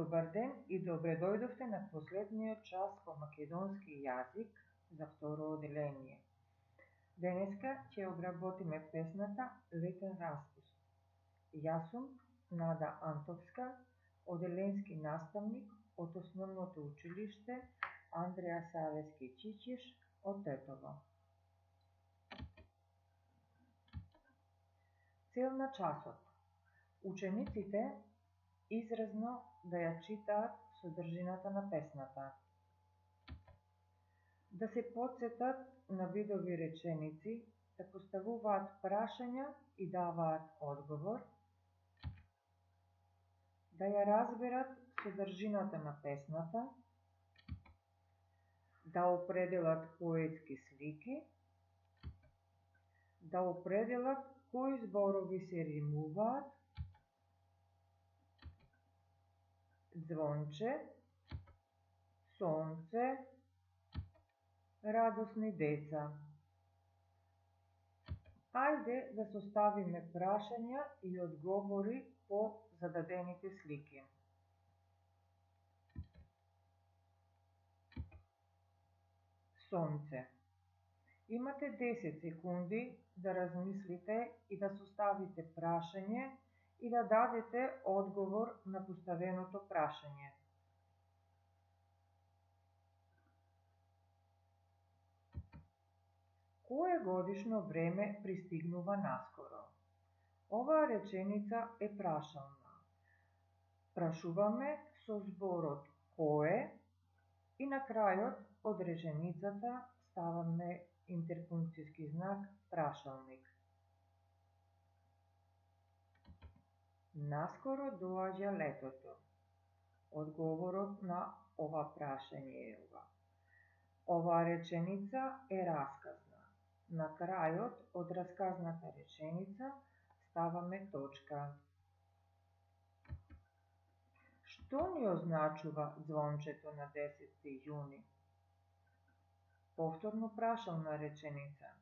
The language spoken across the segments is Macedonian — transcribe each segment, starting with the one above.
Добар ден и добре дојдовте на последниот час по македонски јазик за второ оделение. Денеска ќе обработиме песната Летен распуст. Јас сум Нада Антовска, оделенски наставник од Основното училиште Андреја Савески Чичиш од Тетово. Цел на часот. Учениците изразно да ја читаат содржината на песната, да се потсетат на видови реченици, да поставуваат прашања и даваат одговор, да ја разберат содржината на песната, да определат поетски слики, да определат кои зборови се римуваат, звонче, сонце, радосни деца. Ајде да составиме прашања и одговори по зададените слики. Сонце. Имате 10 секунди да размислите и да составите прашање и да дадете одговор на поставеното прашање. Кое годишно време пристигнува наскоро? Оваа реченица е прашална. Прашуваме со зборот кое и на крајот од реченицата ставаме интерпункцијски знак прашалник. Наскоро доаѓа летото. Одговорот на ова прашање е ова. Оваа реченица е расказна. На крајот од расказната реченица ставаме точка. Што ни означува звончето на 10 јуни? Повторно прашална реченица.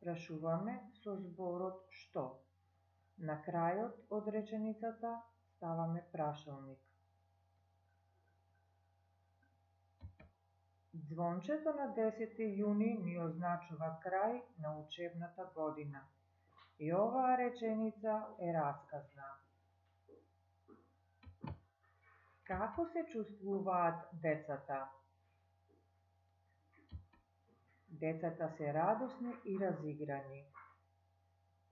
Прашуваме со зборот што. На крајот од реченицата ставаме прашалник. Звончето на 10 јуни ни означува крај на учебната година. И оваа реченица е расказна. Како се чувствуваат децата? Децата се радосни и разиграни.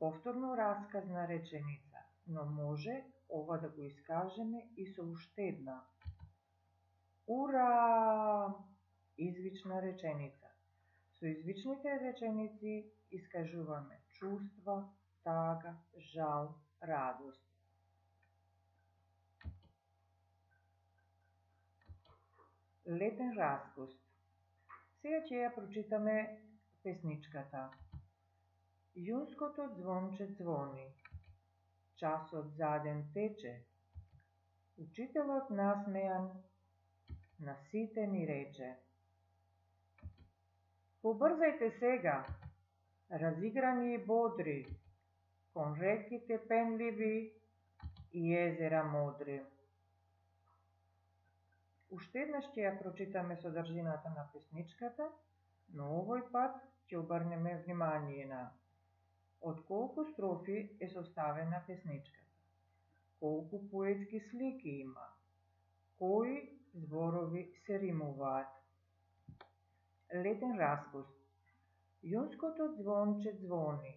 Повторно расказна реченица, но може ова да го искажеме и со уште една. Ура! Извична реченица. Со извичните реченици искажуваме чувства, тага, жал, радост. Летен распуст. Сега ќе ја прочитаме песничката. Јунското звонче звони, часот заден тече, учителот насмејан на сите ни рече. Побрзајте сега, разиграни и бодри, кон реките пенливи и езера модри. Уште еднаш ќе ја прочитаме содржината на песничката, но овој пат ќе обрнеме внимание на од колку строфи е составена песничката, колку поетски слики има, кои зборови се римуваат. Летен распуст. Јунското звонче звони,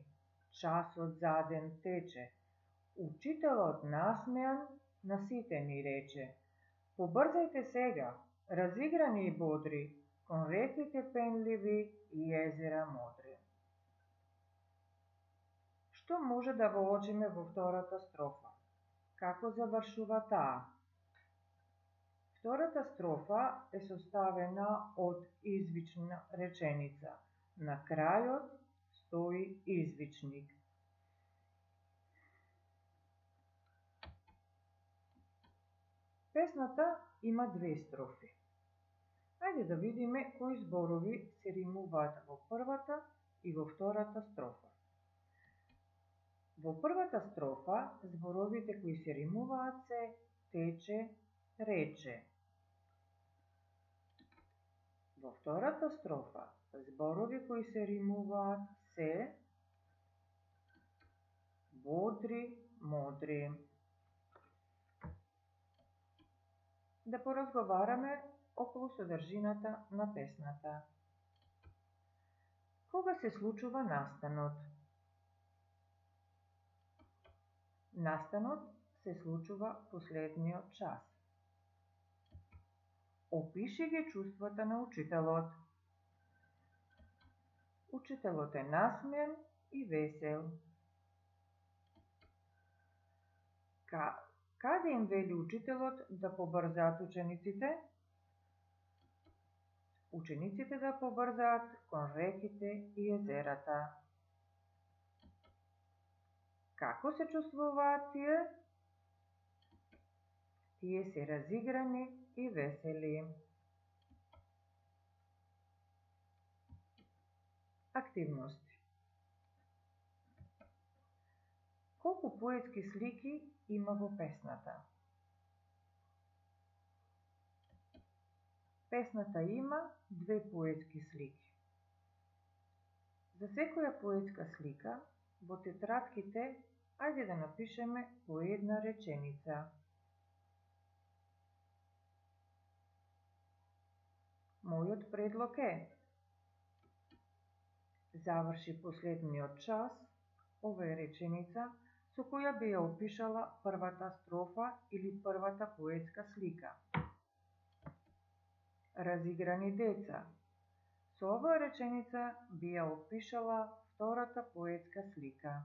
часот заден тече, учителот насмејан на сите ни рече. Побрзајте сега, разиграни и бодри, кон реките пенливи и езера модри. Што може да воочиме во втората строфа? Како завршува таа? Втората строфа е составена од извична реченица. На крајот стои извичник. Песната има 2 строфи. Ајде да видиме кои зборови се римуваат во првата и во втората строфа. Во првата строфа зборовите кои се римуваат се тече, рече. Во втората строфа, зборови кои се римуваат се бодри, модри. Да поразговараме околу содржината на песната. Кога се случува настанот? Настанот се случува последниот час. Опиши ги чувствата на учителот. Учителот е насмеен и весел. Каде им вели учителот да побрзаат учениците? Учениците да побрзаат кон реките и езерата. Како се чувствуваат тие? Тие се разиграни и весели. Активности. Колку поетски слики има во песната? Песната има 2 поетски слики. За секоја поетска слика во тетратките ајде да напишеме по една реченица. Мојот предлог е: заврши последниот час, ова е реченица со која би ја опишала првата строфа или првата поетска слика. Разиграни деца. Со оваа реченица би ја опишала втората поетска слика.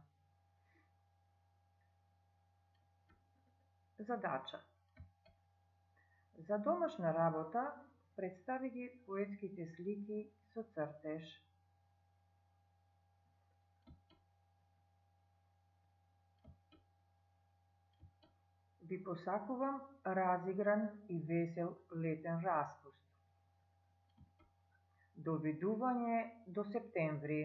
Задача. За домашна работа представи ги поетските слики со цртеж. Ви посакувам разигран и весел летен распуст. До видување до септември.